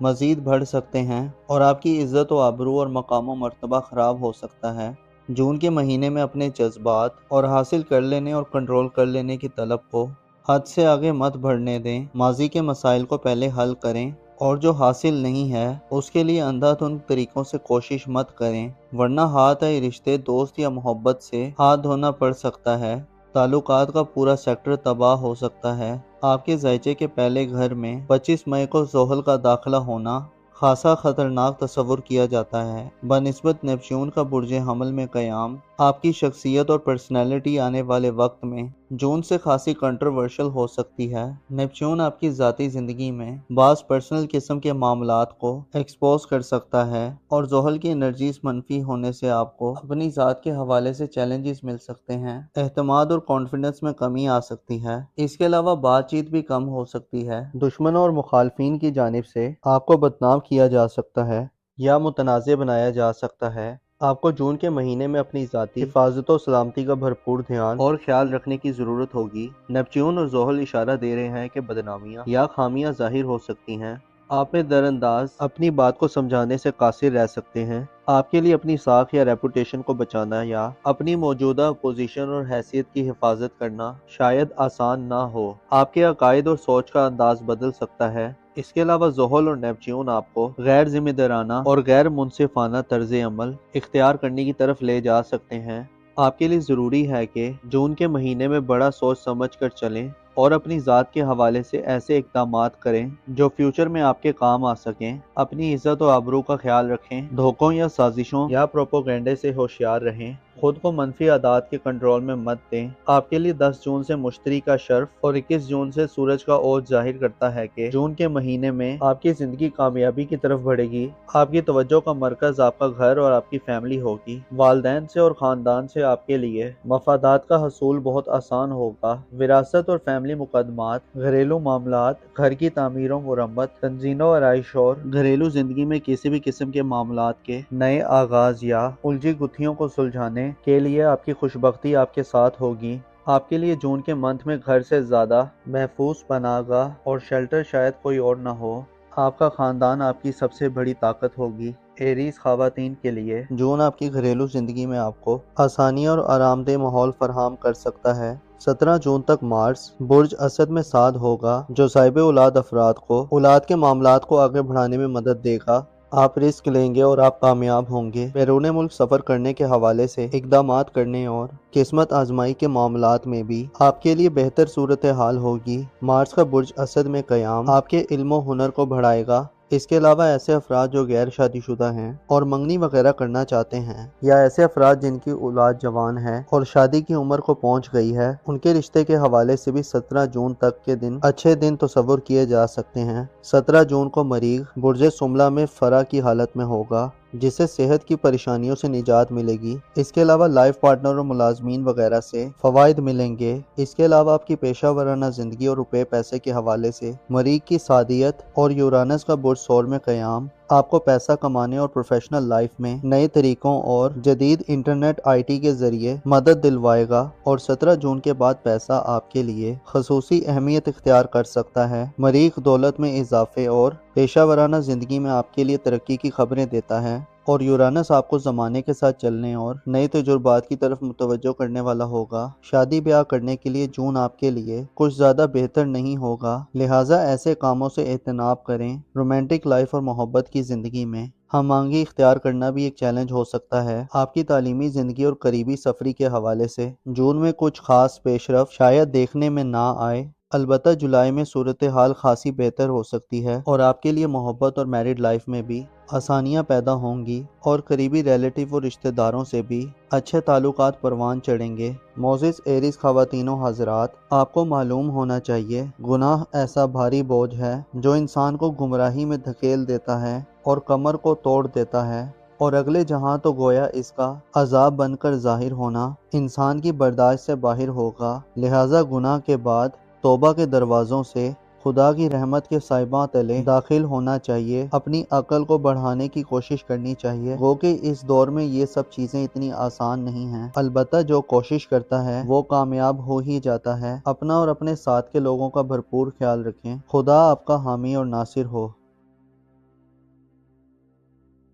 مزید بڑھ سکتے ہیں اور آپ کی عزت و آبرو اور مقام و مرتبہ خراب ہو سکتا ہے۔ جون کے مہینے میں اپنے جذبات اور حاصل کر لینے اور کنٹرول کر لینے کی طلب کو حد سے آگے مت بڑھنے دیں۔ ماضی کے مسائل کو پہلے حل کریں اور جو حاصل نہیں ہے اس کے لیے اندھا دھند طریقوں سے کوشش مت کریں، ورنہ ہاتھ آئے رشتے، دوست یا محبت سے ہاتھ دھونا پڑ سکتا ہے۔ تعلقات کا پورا سیکٹر تباہ ہو سکتا ہے۔ آپ کے ذائچے کے پہلے گھر میں 25 مئی کو زحل کا داخلہ ہونا خاصا خطرناک تصور کیا جاتا ہے۔ بنسبت نیپچون کا برج حمل میں قیام، آپ کی شخصیت اور پرسنالٹی آنے والے وقت میں جون سے خاصی کنٹروورشل ہو سکتی ہے۔ نیپچون آپ کی ذاتی زندگی میں بعض پرسنل قسم کے معاملات کو ایکسپوز کر سکتا ہے اور زحل کی انرجیز منفی ہونے سے آپ کو اپنی ذات کے حوالے سے چیلنجز مل سکتے ہیں۔ اعتماد اور کانفیڈنس میں کمی آ سکتی ہے۔ اس کے علاوہ بات چیت بھی کم ہو سکتی ہے۔ دشمنوں اور مخالفین کی جانب سے آپ کو بدنام کیا جا سکتا ہے یا متنازع بنایا جا سکتا ہے۔ آپ کو جون کے مہینے میں اپنی ذاتی حفاظت و سلامتی کا بھرپور دھیان اور خیال رکھنے کی ضرورت ہوگی۔ نیپچون اور زحل اشارہ دے رہے ہیں کہ بدنامیاں یا خامیاں ظاہر ہو سکتی ہیں۔ آپ میں در انداز اپنی بات کو سمجھانے سے قاصر رہ سکتے ہیں۔ آپ کے لیے اپنی ساکھ یا ریپوٹیشن کو بچانا یا اپنی موجودہ پوزیشن اور حیثیت کی حفاظت کرنا شاید آسان نہ ہو۔ آپ کے عقائد اور سوچ کا انداز بدل سکتا ہے۔ اس کے علاوہ زحل اور نیپچون آپ کو غیر ذمہ دارانہ اور غیر منصفانہ طرز عمل اختیار کرنے کی طرف لے جا سکتے ہیں۔ آپ کے لیے ضروری ہے کہ جون کے مہینے میں بڑا سوچ سمجھ کر چلیں اور اپنی ذات کے حوالے سے ایسے اقدامات کریں جو فیوچر میں آپ کے کام آ سکیں۔ اپنی عزت و آبرو کا خیال رکھیں، دھوکوں یا سازشوں یا پروپیگنڈے سے ہوشیار رہیں، خود کو منفی عادات کے کنٹرول میں مت دیں۔ آپ کے لیے 10 جون سے مشتری کا شرف اور 21 جون سے سورج کا اوج ظاہر کرتا ہے کہ جون کے مہینے میں آپ کی زندگی کامیابی کی طرف بڑھے گی۔ آپ کی توجہ کا مرکز آپ کا گھر اور آپ کی فیملی ہوگی۔ والدین سے اور خاندان سے آپ کے لیے مفادات کا حصول بہت آسان ہوگا۔ وراثت اور فیملی مقدمات، گھریلو معاملات، گھر کی تعمیر و مرمت، تنظیم و آرائش اور گھریلو زندگی میں کسی بھی قسم کے معاملات کے نئے آغاز یا الجھی گتھیوں کو سلجھانے کے لیے آپ کی خوشبختی آپ کے ساتھ ہوگی۔ آپ کے لیے جون کے منتھ میں گھر سے زیادہ محفوظ پناہ گاہ اور شیلٹر شاید کوئی اور نہ ہو۔ آپ کا خاندان آپ کی سب سے بڑی طاقت ہوگی۔ ایریز خواتین کے لیے جون آپ کی گھریلو زندگی میں آپ کو آسانی اور آرام دہ ماحول فراہم کر سکتا ہے۔ 17 جون تک مارس برج اسد میں ساد ہوگا جو صاحب اولاد افراد کو اولاد کے معاملات کو آگے بڑھانے میں مدد دے گا۔ آپ رسک لیں گے اور آپ کامیاب ہوں گے۔ بیرون ملک سفر کرنے کے حوالے سے اقدامات کرنے اور قسمت آزمائی کے معاملات میں بھی آپ کے لیے بہتر صورتحال ہوگی۔ مارس کا برج اسد میں قیام آپ کے علم و ہنر کو بڑھائے گا۔ اس کے علاوہ ایسے افراد جو غیر شادی شدہ ہیں اور منگنی وغیرہ کرنا چاہتے ہیں، یا ایسے افراد جن کی اولاد جوان ہے اور شادی کی عمر کو پہنچ گئی ہے، ان کے رشتے کے حوالے سے بھی 17 جون تک کے دن اچھے دن تصور کیے جا سکتے ہیں۔ 17 جون کو مریخ برج سملہ میں فرا کی حالت میں ہوگا جس سے صحت کی پریشانیوں سے نجات ملے گی۔ اس کے علاوہ لائف پارٹنر اور ملازمین وغیرہ سے فوائد ملیں گے۔ اس کے علاوہ آپ کی پیشہ ورانہ زندگی اور روپے پیسے کے حوالے سے مریخ کی سادیت اور یورانس کا برج ثور میں قیام آپ کو پیسہ کمانے اور پروفیشنل لائف میں نئے طریقوں اور جدید انٹرنیٹ آئی ٹی کے ذریعے مدد دلوائے گا، اور 17 جون کے بعد پیسہ آپ کے لیے خصوصی اہمیت اختیار کر سکتا ہے۔ مریخ دولت میں اضافے اور پیشہ ورانہ زندگی میں آپ کے لیے ترقی کی خبریں دیتا ہے، اور یورانس آپ کو زمانے کے ساتھ چلنے اور نئے تجربات کی طرف متوجہ کرنے والا ہوگا۔ شادی بیاہ کرنے کے لیے جون آپ کے لیے کچھ زیادہ بہتر نہیں ہوگا، لہٰذا ایسے کاموں سے اجتناب کریں۔ رومانٹک لائف اور محبت کی زندگی میں ہم آہنگی اختیار کرنا بھی ایک چیلنج ہو سکتا ہے۔ آپ کی تعلیمی زندگی اور قریبی سفری کے حوالے سے جون میں کچھ خاص پیش رفت شاید دیکھنے میں نہ آئے، البتہ جولائی میں صورتحال خاصی بہتر ہو سکتی ہے اور آپ کے لیے محبت اور میرڈ لائف میں بھی آسانیاں پیدا ہوں گی، اور قریبی ریلیٹیو اور رشتہ داروں سے بھی اچھے تعلقات پروان چڑھیں گے۔ معزز ایریز خواتین و حضرات، آپ کو معلوم ہونا چاہیے گناہ ایسا بھاری بوجھ ہے جو انسان کو گمراہی میں دھکیل دیتا ہے اور کمر کو توڑ دیتا ہے، اور اگلے جہاں تو گویا اس کا عذاب بن کر ظاہر ہونا انسان کی برداشت سے باہر ہوگا۔ لہٰذا گناہ کے بعد توبہ کے دروازوں سے خدا کی رحمت کے سائباں تلے داخل ہونا چاہیے، اپنی عقل کو بڑھانے کی کوشش کرنی چاہیے۔ گو کہ اس دور میں یہ سب چیزیں اتنی آسان نہیں ہیں، البتہ جو کوشش کرتا ہے وہ کامیاب ہو ہی جاتا ہے۔ اپنا اور اپنے ساتھ کے لوگوں کا بھرپور خیال رکھیں۔ خدا آپ کا حامی اور ناصر ہو۔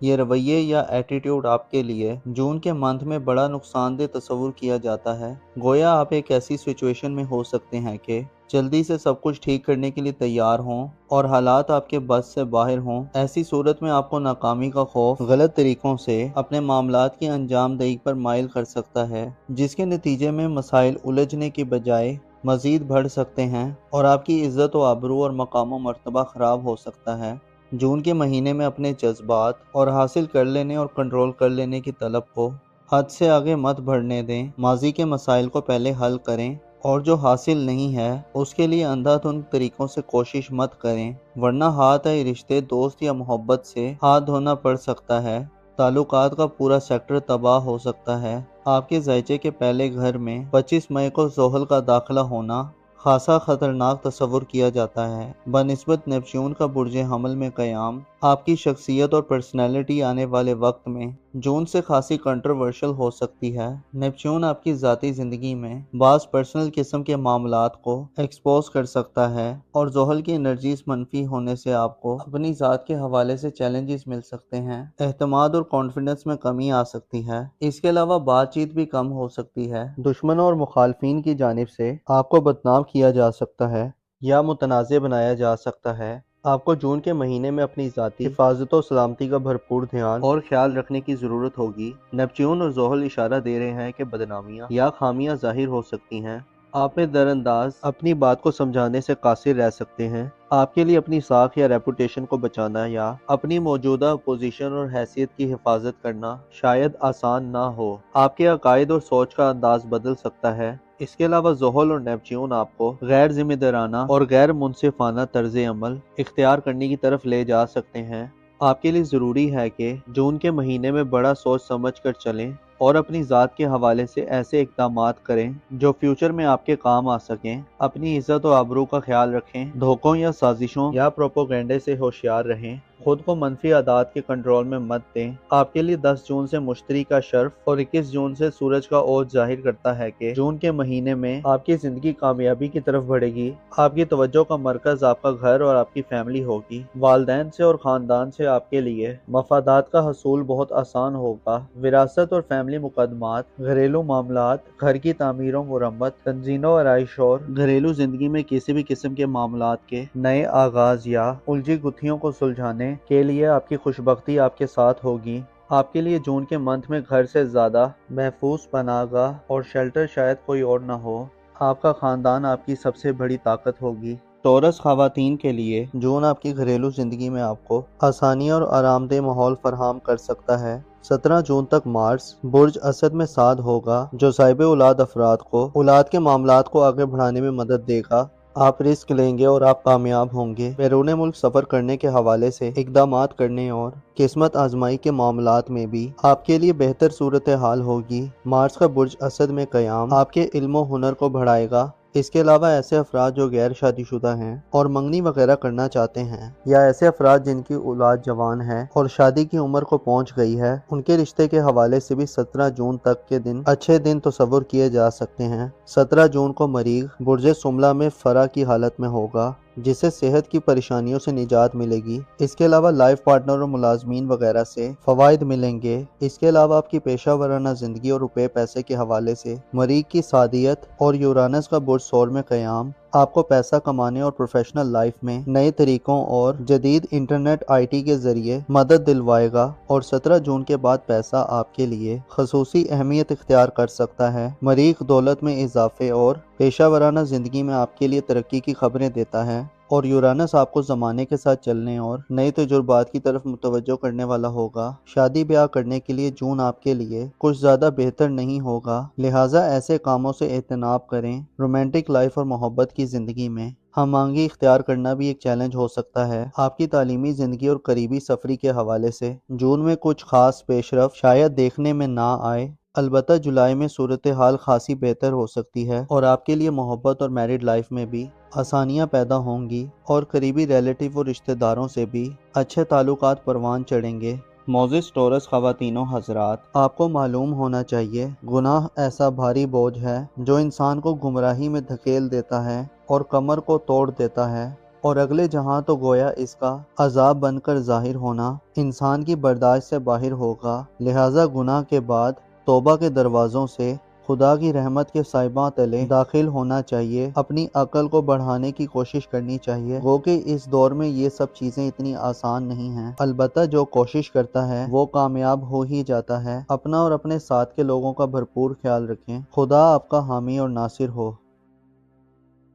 یہ رویے یا ایٹیٹیوڈ آپ کے لیے جون کے منتھ میں بڑا نقصان دہ تصور کیا جاتا ہے۔ گویا آپ ایک ایسی سچویشن میں ہو سکتے ہیں کہ جلدی سے سب کچھ ٹھیک کرنے کے لیے تیار ہوں اور حالات آپ کے بس سے باہر ہوں۔ ایسی صورت میں آپ کو ناکامی کا خوف غلط طریقوں سے اپنے معاملات کی انجام دہی پر مائل کر سکتا ہے، جس کے نتیجے میں مسائل الجھنے کی بجائے مزید بڑھ سکتے ہیں اور آپ کی عزت و آبرو اور مقام و مرتبہ خراب ہو سکتا ہے۔ جون کے مہینے میں اپنے جذبات اور حاصل کر لینے اور کنٹرول کر لینے کی طلب کو حد سے آگے مت بڑھنے دیں۔ ماضی کے مسائل کو پہلے حل کریں اور جو حاصل نہیں ہے اس کے لیے اندھا دھند طریقوں سے کوشش مت کریں، ورنہ ہاتھ آئے رشتے، دوست یا محبت سے ہاتھ دھونا پڑ سکتا ہے۔ تعلقات کا پورا سیکٹر تباہ ہو سکتا ہے۔ آپ کے ذائچے کے پہلے گھر میں 25 مئی کو زحل کا داخلہ ہونا خاصا خطرناک تصور کیا جاتا ہے۔ بنسبت نیپچون کا برج حمل میں قیام، آپ کی شخصیت اور پرسنالٹی آنے والے وقت میں جون سے خاصی کنٹروورشل ہو سکتی ہے۔ نیپچون آپ کی ذاتی زندگی میں بعض پرسنل قسم کے معاملات کو ایکسپوز کر سکتا ہے اور زحل کی انرجیز منفی ہونے سے آپ کو اپنی ذات کے حوالے سے چیلنجز مل سکتے ہیں۔ اعتماد اور کانفیڈنس میں کمی آ سکتی ہے۔ اس کے علاوہ بات چیت بھی کم ہو سکتی ہے۔ دشمنوں اور مخالفین کی جانب سے آپ کو بدنام کیا جا سکتا ہے یا متنازع بنایا جا سکتا ہے۔ آپ کو جون کے مہینے میں اپنی ذاتی حفاظت و سلامتی کا بھرپور دھیان اور خیال رکھنے کی ضرورت ہوگی۔ نیپچون اور زحل اشارہ دے رہے ہیں کہ بدنامیاں یا خامیاں ظاہر ہو سکتی ہیں۔ آپ میں در انداز اپنی بات کو سمجھانے سے قاصر رہ سکتے ہیں۔ آپ کے لیے اپنی ساکھ یا ریپوٹیشن کو بچانا یا اپنی موجودہ پوزیشن اور حیثیت کی حفاظت کرنا شاید آسان نہ ہو۔ آپ کے عقائد اور سوچ کا انداز بدل سکتا ہے۔ اس کے علاوہ زحل اور نیپچون آپ کو غیر ذمہ دارانہ اور غیر منصفانہ طرز عمل اختیار کرنے کی طرف لے جا سکتے ہیں۔ آپ کے لیے ضروری ہے کہ جون کے مہینے میں بڑا سوچ سمجھ کر چلیں اور اپنی ذات کے حوالے سے ایسے اقدامات کریں جو فیوچر میں آپ کے کام آ سکیں۔ اپنی عزت و آبرو کا خیال رکھیں، دھوکوں یا سازشوں یا پروپیگنڈے سے ہوشیار رہیں، خود کو منفی عادات کے کنٹرول میں مت دیں۔ آپ کے لیے 10 جون سے مشتری کا شرف اور 21 جون سے سورج کا اوج ظاہر کرتا ہے کہ جون کے مہینے میں آپ کی زندگی کامیابی کی طرف بڑھے گی۔ آپ کی توجہ کا مرکز آپ کا گھر اور آپ کی فیملی ہوگی۔ والدین سے اور خاندان سے آپ کے لیے مفادات کا حصول بہت آسان ہوگا۔ وراثت اور فیملی مقدمات، گھریلو معاملات، گھر کی تعمیر و مرمت، تنظیم و آرائش اور گھریلو زندگی میں کسی بھی قسم کے معاملات کے نئے آغاز یا الجھی گتھیوں کو سلجھانے کے لیے آپ کی خوشبختی آپ کے ساتھ ہوگی۔ آپ کے لیے جون کے منتھ میں گھر سے زیادہ محفوظ پناہ گاہ اور شیلٹر شاید کوئی اور نہ ہو۔ آپ کا خاندان آپ کی سب سے بڑی طاقت ہوگی۔ ٹورس خواتین کے لیے جون آپ کی گھریلو زندگی میں آپ کو آسانی اور آرام دہ ماحول فراہم کر سکتا ہے۔ 17 جون تک مارس برج اسد میں سعد ہوگا، جو صاحب اولاد افراد کو اولاد کے معاملات کو آگے بڑھانے میں مدد دے گا۔ آپ رسک لیں گے اور آپ کامیاب ہوں گے۔ بیرون ملک سفر کرنے کے حوالے سے اقدامات کرنے اور قسمت آزمائی کے معاملات میں بھی آپ کے لیے بہتر صورتحال ہوگی۔ مارس کا برج اسد میں قیام آپ کے علم و ہنر کو بڑھائے گا۔ اس کے علاوہ ایسے افراد جو غیر شادی شدہ ہیں اور منگنی وغیرہ کرنا چاہتے ہیں، یا ایسے افراد جن کی اولاد جوان ہے اور شادی کی عمر کو پہنچ گئی ہے، ان کے رشتے کے حوالے سے بھی 17 جون تک کے دن اچھے دن تصور کیے جا سکتے ہیں۔ 17 جون کو مریخ برج سملہ میں فرا کی حالت میں ہوگا، جس سے صحت کی پریشانیوں سے نجات ملے گی۔ اس کے علاوہ لائف پارٹنر اور ملازمین وغیرہ سے فوائد ملیں گے۔ اس کے علاوہ آپ کی پیشہ ورانہ زندگی اور روپے پیسے کے حوالے سے مریخ کی سعادیت اور یورانس کا برج ثور میں قیام آپ کو پیسہ کمانے اور پروفیشنل لائف میں نئے طریقوں اور جدید انٹرنیٹ IT کے ذریعے مدد دلوائے گا، اور 17 جون کے بعد پیسہ آپ کے لیے خصوصی اہمیت اختیار کر سکتا ہے۔ مریخ دولت میں اضافے اور پیشہ ورانہ زندگی میں آپ کے لیے ترقی کی خبریں دیتا ہے، اور یورانس آپ کو زمانے کے ساتھ چلنے اور نئے تجربات کی طرف متوجہ کرنے والا ہوگا۔ شادی بیاہ کرنے کے لیے جون آپ کے لیے کچھ زیادہ بہتر نہیں ہوگا، لہٰذا ایسے کاموں سے اجتناب کریں۔ رومانٹک لائف اور محبت کی زندگی میں ہم آہنگی اختیار کرنا بھی ایک چیلنج ہو سکتا ہے۔ آپ کی تعلیمی زندگی اور قریبی سفری کے حوالے سے جون میں کچھ خاص پیش رفت شاید دیکھنے میں نہ آئے، البتہ جولائی میں صورتحال خاصی بہتر ہو سکتی ہے اور آپ کے لیے محبت اور میرڈ لائف میں بھی آسانیاں پیدا ہوں گی، اور قریبی ریلیٹیو اور رشتہ داروں سے بھی اچھے تعلقات پروان چڑھیں گے۔ معزز ٹورس خواتین و حضرات، آپ کو معلوم ہونا چاہیے، گناہ ایسا بھاری بوجھ ہے جو انسان کو گمراہی میں دھکیل دیتا ہے اور کمر کو توڑ دیتا ہے۔ اور اگلے جہاں تو گویا اس کا عذاب بن کر ظاہر ہونا انسان کی برداشت سے باہر ہوگا۔ لہٰذا گناہ کے بعد توبہ کے دروازوں سے خدا کی رحمت کے سائباں تلے داخل ہونا چاہیے، اپنی عقل کو بڑھانے کی کوشش کرنی چاہیے۔ گو کہ اس دور میں یہ سب چیزیں اتنی آسان نہیں ہیں، البتہ جو کوشش کرتا ہے وہ کامیاب ہو ہی جاتا ہے۔ اپنا اور اپنے ساتھ کے لوگوں کا بھرپور خیال رکھیں۔ خدا آپ کا حامی اور ناصر ہو۔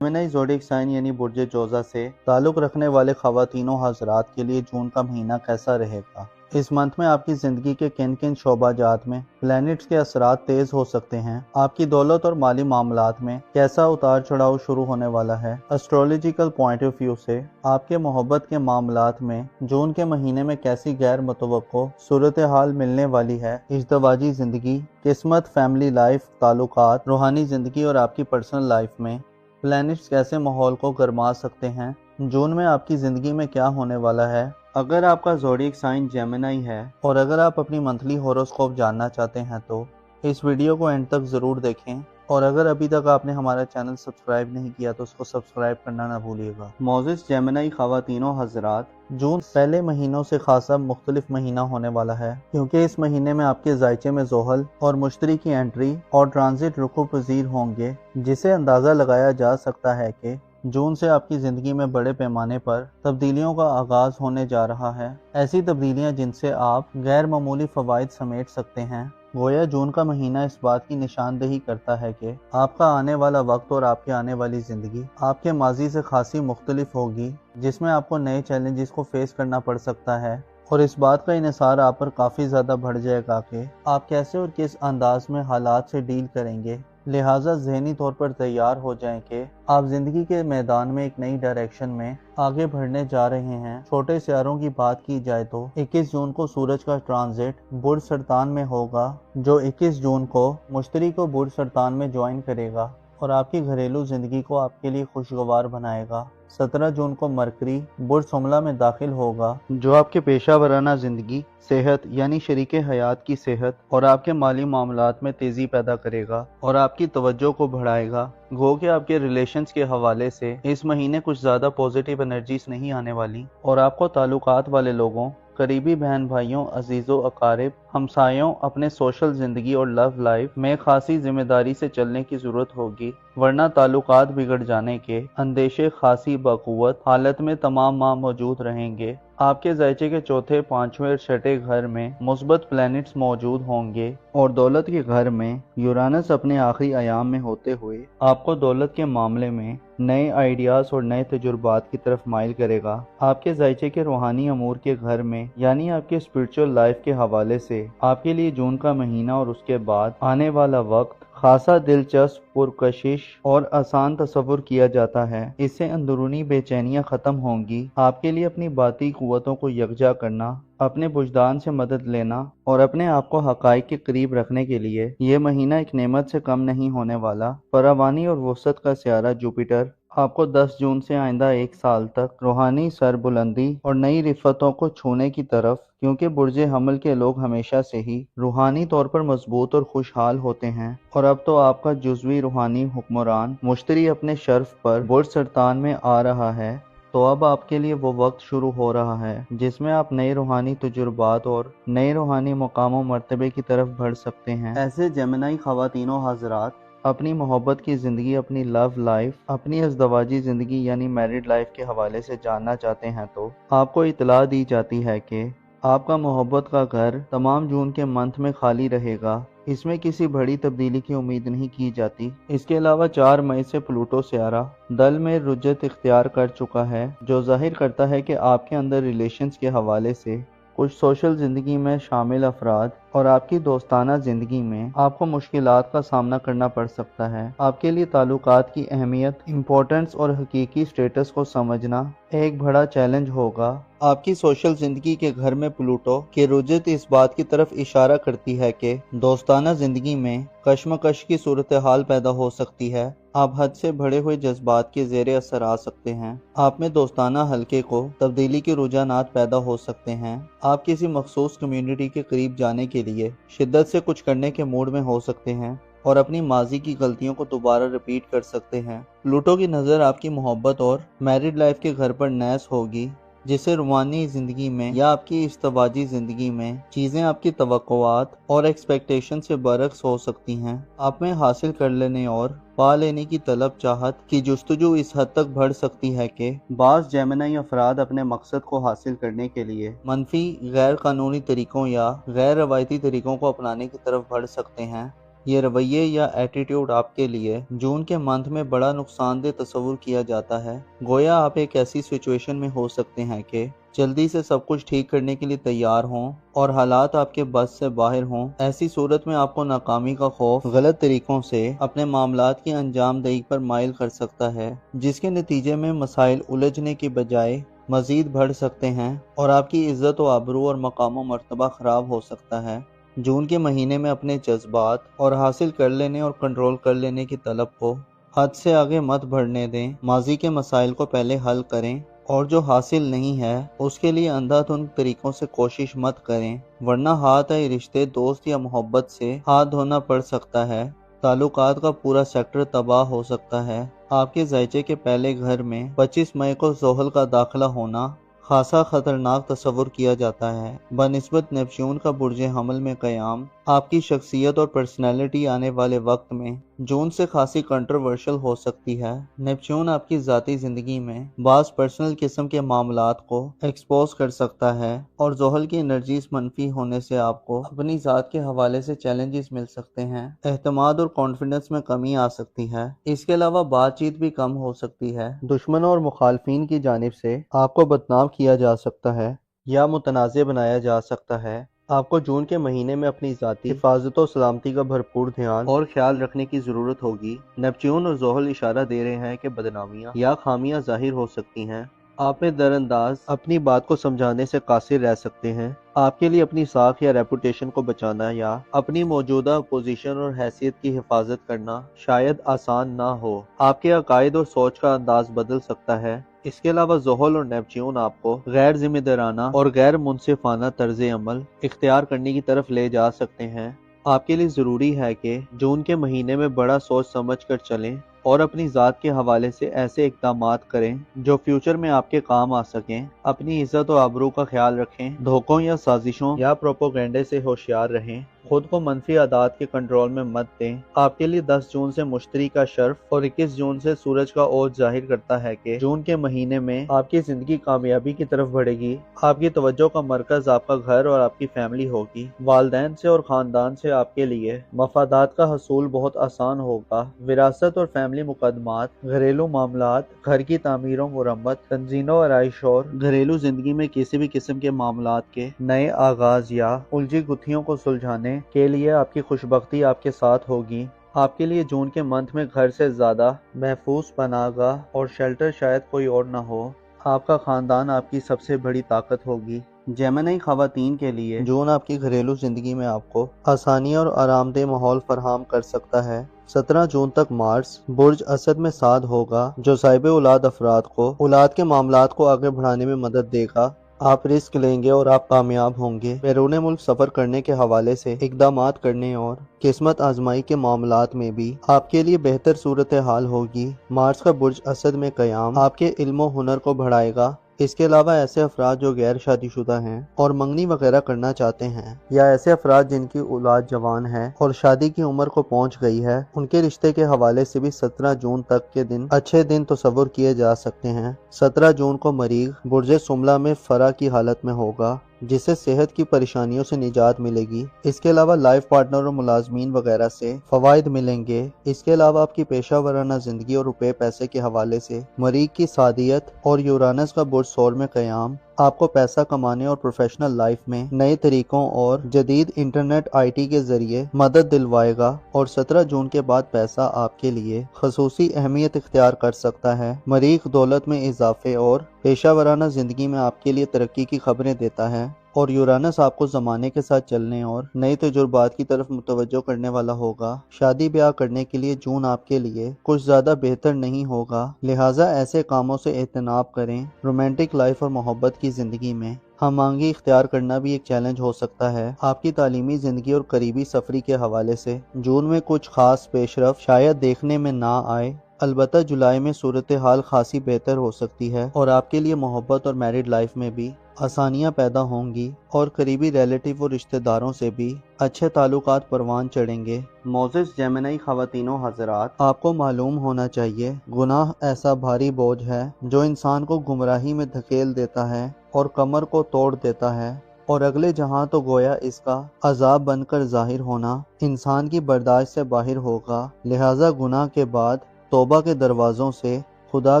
جیمنائی زوڈک سائن یعنی برج جوزہ سے تعلق رکھنے والے خواتین و حضرات کے لیے جون کا مہینہ کیسا رہے گا؟ اس منتھ میں آپ کی زندگی کے کن کن شعبہ جات میں پلینٹس کے اثرات تیز ہو سکتے ہیں؟ آپ کی دولت اور مالی معاملات میں کیسا اتار چڑھاؤ شروع ہونے والا ہے؟ اسٹرولوجیکل پوائنٹ آف ویو سے آپ کے محبت کے معاملات میں جون کے مہینے میں کیسی غیر متوقع صورتحال ملنے والی ہے؟ ازدواجی زندگی، قسمت، فیملی لائف، تعلقات، روحانی زندگی اور آپ کی پرسنل لائف میں پلینٹس کیسے ماحول کو گرما سکتے ہیں؟ جون میں آپ کی زندگی میں کیا ہونے والا ہے؟ اگر آپ کا زوڈیک سائن جیمنائی ہے اور اگر آپ اپنی منتھلی ہوروسکوپ جاننا چاہتے ہیں تو اس ویڈیو کو اینڈ تک ضرور دیکھیں، اور اگر ابھی تک آپ نے ہمارا چینل سبسکرائب نہیں کیا تو اس کو سبسکرائب کرنا نہ بھولیے گا۔ معزز جیمنائی خواتین و حضرات، جون پہلے مہینوں سے خاصا مختلف مہینہ ہونے والا ہے، کیونکہ اس مہینے میں آپ کے ذائچے میں زحل اور مشتری کی انٹری اور ٹرانزٹ رکو پذیر ہوں گے، جسے اندازہ لگایا جا سکتا ہے کہ جون سے آپ کی زندگی میں بڑے پیمانے پر تبدیلیوں کا آغاز ہونے جا رہا ہے۔ ایسی تبدیلیاں جن سے آپ غیر معمولی فوائد سمیٹ سکتے ہیں۔ گویا جون کا مہینہ اس بات کی نشاندہی کرتا ہے کہ آپ کا آنے والا وقت اور آپ کی آنے والی زندگی آپ کے ماضی سے خاصی مختلف ہوگی، جس میں آپ کو نئے چیلنجز کو فیس کرنا پڑ سکتا ہے، اور اس بات کا انحصار آپ پر کافی زیادہ بڑھ جائے گا کہ آپ کیسے اور کس انداز میں حالات سے ڈیل کریں گے۔ لہٰذا ذہنی طور پر تیار ہو جائیں کہ آپ زندگی کے میدان میں ایک نئی ڈائریکشن میں آگے بڑھنے جا رہے ہیں۔ چھوٹے سیاروں کی بات کی جائے تو 21 جون کو سورج کا ٹرانزٹ برج سرطان میں ہوگا، جو 21 جون کو مشتری کو برج سرطان میں جوائن کرے گا اور آپ کی گھریلو زندگی کو آپ کے لیے خوشگوار بنائے گا۔ 17 جون کو مرکری برج حملہ میں داخل ہوگا، جو آپ کے پیشہ ورانہ زندگی، صحت یعنی شریک حیات کی صحت اور آپ کے مالی معاملات میں تیزی پیدا کرے گا اور آپ کی توجہ کو بڑھائے گا۔ گو کہ آپ کے ریلیشنز کے حوالے سے اس مہینے کچھ زیادہ پوزیٹیو انرجیز نہیں آنے والی، اور آپ کو تعلقات والے لوگوں، قریبی بہن بھائیوں، عزیزوں، اقارب، ہمسایوں، اپنے سوشل زندگی اور لو لائف میں خاصی ذمہ داری سے چلنے کی ضرورت ہوگی، ورنہ تعلقات بگڑ جانے کے اندیشے خاصی بقوت حالت میں تمام ماہ موجود رہیں گے۔ آپ کے ذائچے کے چوتھے، پانچویں اور چھٹے گھر میں مثبت پلینٹس موجود ہوں گے، اور دولت کے گھر میں یورانس اپنے آخری ایام میں ہوتے ہوئے آپ کو دولت کے معاملے میں نئے آئیڈیاز اور نئے تجربات کی طرف مائل کرے گا۔ آپ کے ذائچے کے روحانی امور کے گھر میں یعنی آپ کے اسپرچول لائف کے حوالے سے آپ کے لیے جون کا مہینہ اور اس کے بعد آنے والا وقت خاصا دلچسپ، پرکشش اور آسان تصور کیا جاتا ہے۔ اس سے اندرونی بے چینیاں ختم ہوں گی۔ آپ کے لیے اپنی باطنی قوتوں کو یکجا کرنا، اپنے وجدان سے مدد لینا اور اپنے آپ کو حقائق کے قریب رکھنے کے لیے یہ مہینہ ایک نعمت سے کم نہیں ہونے والا۔ فراوانی اور وسعت کا سیارہ جوپیٹر آپ کو 10 جون سے آئندہ ایک سال تک روحانی سربلندی اور نئی رفتوں کو چھونے کی طرف، کیونکہ برج حمل کے لوگ ہمیشہ سے ہی روحانی طور پر مضبوط اور خوشحال ہوتے ہیں، اور اب تو آپ کا جزوی روحانی حکمران مشتری اپنے شرف پر برج سرطان میں آ رہا ہے، تو اب آپ کے لیے وہ وقت شروع ہو رہا ہے جس میں آپ نئے روحانی تجربات اور نئے روحانی مقام و مرتبے کی طرف بڑھ سکتے ہیں۔ ایسے جیمنائی خواتین و حضرات اپنی محبت کی زندگی، اپنی لو لائف، اپنی ازدواجی زندگی یعنی میرڈ لائف کے حوالے سے جاننا چاہتے ہیں تو آپ کو اطلاع دی جاتی ہے کہ آپ کا محبت کا گھر تمام جون کے منتھ میں خالی رہے گا۔ اس میں کسی بڑی تبدیلی کی امید نہیں کی جاتی۔ اس کے علاوہ 4 مئی سے پلوٹو سیارہ دل میں رجت اختیار کر چکا ہے، جو ظاہر کرتا ہے کہ آپ کے اندر ریلیشنز کے حوالے سے کچھ سوشل زندگی میں شامل افراد اور آپ کی دوستانہ زندگی میں آپ کو مشکلات کا سامنا کرنا پڑ سکتا ہے۔ آپ کے لیے تعلقات کی اہمیت، امپورٹنس اور حقیقی سٹیٹس کو سمجھنا ایک بڑا چیلنج ہوگا۔ آپ کی سوشل زندگی کے گھر میں پلوٹو کی رجت اس بات کی طرف اشارہ کرتی ہے کہ دوستانہ زندگی میں کشمکش کی صورتحال پیدا ہو سکتی ہے۔ آپ حد سے بڑھے ہوئے جذبات کے زیر اثر آ سکتے ہیں۔ آپ میں دوستانہ حلقے کو تبدیلی کے رجحانات پیدا ہو سکتے ہیں۔ آپ کسی مخصوص کمیونٹی کے قریب جانے کے لیے شدت سے کچھ کرنے کے موڈ میں ہو سکتے ہیں۔ اور اپنی ماضی کی غلطیوں کو دوبارہ ریپیٹ کر سکتے ہیں۔ پلوٹو کی نظر آپ کی محبت اور میرڈ لائف کے گھر پر نیس ہوگی، جسے رومانی زندگی میں یا آپ کی ازدواجی زندگی میں چیزیں آپ کی توقعات اور ایکسپیکٹیشن سے برعکس ہو سکتی ہیں۔ آپ میں حاصل کر لینے اور پا لینے کی طلب چاہت کی جستجو اس حد تک بڑھ سکتی ہے کہ بعض جیمنائی افراد اپنے مقصد کو حاصل کرنے کے لیے منفی، غیر قانونی طریقوں یا غیر روایتی طریقوں کو اپنانے کی طرف بڑھ سکتے ہیں۔ یہ رویے یا ایٹیٹیوڈ آپ کے لیے جون کے منتھ میں بڑا نقصان دہ تصور کیا جاتا ہے۔ گویا آپ ایک ایسی سچویشن میں ہو سکتے ہیں کہ جلدی سے سب کچھ ٹھیک کرنے کے لیے تیار ہوں اور حالات آپ کے بس سے باہر ہوں۔ ایسی صورت میں آپ کو ناکامی کا خوف غلط طریقوں سے اپنے معاملات کی انجام دہی پر مائل کر سکتا ہے، جس کے نتیجے میں مسائل الجھنے کی بجائے مزید بڑھ سکتے ہیں اور آپ کی عزت و آبرو اور مقام و مرتبہ خراب ہو سکتا ہے۔ جون کے مہینے میں اپنے جذبات اور حاصل کر لینے اور کنٹرول کر لینے کی طلب کو حد سے آگے مت بڑھنے دیں۔ ماضی کے مسائل کو پہلے حل کریں اور جو حاصل نہیں ہے اس کے لیے اندھا دھند طریقوں سے کوشش مت کریں، ورنہ ہاتھ آئے رشتے، دوست یا محبت سے ہاتھ دھونا پڑ سکتا ہے۔ تعلقات کا پورا سیکٹر تباہ ہو سکتا ہے۔ آپ کے ذائچے کے پہلے گھر میں 25 مئی کو زحل کا داخلہ ہونا خاصا خطرناک تصور کیا جاتا ہے۔ بنسبت نیپچون کا برج حمل میں قیام آپ کی شخصیت اور پرسنالٹی آنے والے وقت میں جون سے خاصی کنٹروورشل ہو سکتی ہے۔ نیپچون آپ کی ذاتی زندگی میں بعض پرسنل قسم کے معاملات کو ایکسپوز کر سکتا ہے اور زحل کی انرجیز منفی ہونے سے آپ کو اپنی ذات کے حوالے سے چیلنجز مل سکتے ہیں۔ اعتماد اور کانفیڈنس میں کمی آ سکتی ہے۔ اس کے علاوہ بات چیت بھی کم ہو سکتی ہے۔ دشمنوں اور مخالفین کی جانب سے آپ کو بدنام کیا جا سکتا ہے یا متنازع بنایا جا سکتا ہے۔ آپ کو جون کے مہینے میں اپنی ذاتی حفاظت و سلامتی کا بھرپور دھیان اور خیال رکھنے کی ضرورت ہوگی۔ نیپچون اور زحل اشارہ دے رہے ہیں کہ بدنامیاں یا خامیاں ظاہر ہو سکتی ہیں۔ آپ میں در انداز اپنی بات کو سمجھانے سے قاصر رہ سکتے ہیں۔ آپ کے لیے اپنی ساکھ یا ریپوٹیشن کو بچانا یا اپنی موجودہ پوزیشن اور حیثیت کی حفاظت کرنا شاید آسان نہ ہو۔ آپ کے عقائد اور سوچ کا انداز بدل سکتا ہے۔ اس کے علاوہ زحل اور نیپچون آپ کو غیر ذمہ دارانہ اور غیر منصفانہ طرز عمل اختیار کرنے کی طرف لے جا سکتے ہیں۔ آپ کے لیے ضروری ہے کہ جون کے مہینے میں بڑا سوچ سمجھ کر چلیں اور اپنی ذات کے حوالے سے ایسے اقدامات کریں جو فیوچر میں آپ کے کام آ سکیں۔ اپنی عزت و آبرو کا خیال رکھیں، دھوکوں یا سازشوں یا پروپیگنڈے سے ہوشیار رہیں، خود کو منفی عادات کے کنٹرول میں مت دیں۔ آپ کے لیے 10 جون سے مشتری کا شرف اور 21 جون سے سورج کا اوج ظاہر کرتا ہے کہ جون کے مہینے میں آپ کی زندگی کامیابی کی طرف بڑھے گی۔ آپ کی توجہ کا مرکز آپ کا گھر اور آپ کی فیملی ہوگی۔ والدین سے اور خاندان سے آپ کے لیے مفادات کا حصول بہت آسان ہوگا۔ وراثت اور فیملی مقدمات، گھریلو معاملات، گھر کی تعمیر و مرمت، تنظیم و آرائش اور گھریلو زندگی میں کسی بھی قسم کے معاملات کے نئے آغاز یا الجھی گتھیوں کو سلجھانے کے لیے آپ کی خوشبختی آپ کے ساتھ ہوگی۔ آپ کے لیے جون کے منتھ میں گھر سے زیادہ محفوظ پناہ گاہ اور شیلٹر شاید کوئی اور نہ ہو۔ آپ کا خاندان آپ کی سب سے بڑی طاقت ہوگی۔ جیمنائی خواتین کے لیے جون آپ کی گھریلو زندگی میں آپ کو آسانی اور آرام دہ ماحول فراہم کر سکتا ہے۔ 17 جون تک مارس برج اسد میں ساتھ ہوگا، جو صاحب اولاد افراد کو اولاد کے معاملات کو آگے بڑھانے میں مدد دے گا۔ آپ رسک لیں گے اور آپ کامیاب ہوں گے۔ بیرون ملک سفر کرنے کے حوالے سے اقدامات کرنے اور قسمت آزمائی کے معاملات میں بھی آپ کے لیے بہتر صورتحال ہوگی۔ مارس کا برج اسد میں قیام آپ کے علم و ہنر کو بڑھائے گا۔ اس کے علاوہ ایسے افراد جو غیر شادی شدہ ہیں اور منگنی وغیرہ کرنا چاہتے ہیں، یا ایسے افراد جن کی اولاد جوان ہے اور شادی کی عمر کو پہنچ گئی ہے، ان کے رشتے کے حوالے سے بھی 17 جون تک کے دن اچھے دن تصور کیے جا سکتے ہیں۔ 17 جون کو مریخ برج سملہ میں فرا کی حالت میں ہوگا، جسے صحت کی پریشانیوں سے نجات ملے گی۔ اس کے علاوہ لائف پارٹنر اور ملازمین وغیرہ سے فوائد ملیں گے۔ اس کے علاوہ آپ کی پیشہ ورانہ زندگی اور روپے پیسے کے حوالے سے مریخ کی سعادیت اور یورانس کا برج ثور میں قیام آپ کو پیسہ کمانے اور پروفیشنل لائف میں نئے طریقوں اور جدید انٹرنیٹ آئی ٹی کے ذریعے مدد دلوائے گا، اور 17 جون کے بعد پیسہ آپ کے لیے خصوصی اہمیت اختیار کر سکتا ہے۔ مریخ دولت میں اضافے اور پیشہ ورانہ زندگی میں آپ کے لیے ترقی کی خبریں دیتا ہے، اور یورانس آپ کو زمانے کے ساتھ چلنے اور نئے تجربات کی طرف متوجہ کرنے والا ہوگا۔ شادی بیاہ کرنے کے لیے جون آپ کے لیے کچھ زیادہ بہتر نہیں ہوگا، لہٰذا ایسے کاموں سے اجتناب کریں۔ رومانٹک لائف اور محبت کی زندگی میں ہم آہنگی اختیار کرنا بھی ایک چیلنج ہو سکتا ہے۔ آپ کی تعلیمی زندگی اور قریبی سفری کے حوالے سے جون میں کچھ خاص پیش رفت شاید دیکھنے میں نہ آئے، البتہ جولائی میں صورتحال خاصی بہتر ہو سکتی ہے اور آپ کے لیے محبت اور میرڈ لائف میں بھی آسانیاں پیدا ہوں گی اور قریبی ریلیٹیو اور رشتہ داروں سے بھی اچھے تعلقات پروان چڑھیں گے۔ معزز جیمنائی خواتین و حضرات، آپ کو معلوم ہونا چاہیے گناہ ایسا بھاری بوجھ ہے جو انسان کو گمراہی میں دھکیل دیتا ہے اور کمر کو توڑ دیتا ہے، اور اگلے جہاں تو گویا اس کا عذاب بن کر ظاہر ہونا انسان کی برداشت سے باہر ہوگا۔ لہٰذا گناہ کے بعد توبہ کے دروازوں سے خدا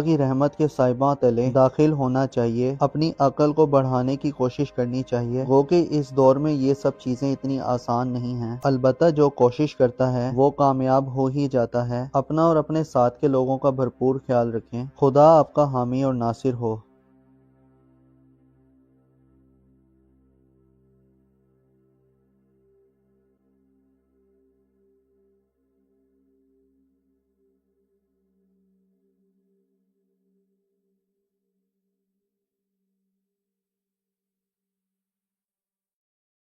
کی رحمت کے سائباں تلے داخل ہونا چاہیے، اپنی عقل کو بڑھانے کی کوشش کرنی چاہیے، گو کہ اس دور میں یہ سب چیزیں اتنی آسان نہیں ہیں، البتہ جو کوشش کرتا ہے وہ کامیاب ہو ہی جاتا ہے۔ اپنا اور اپنے ساتھ کے لوگوں کا بھرپور خیال رکھیں۔ خدا آپ کا حامی اور ناصر ہو۔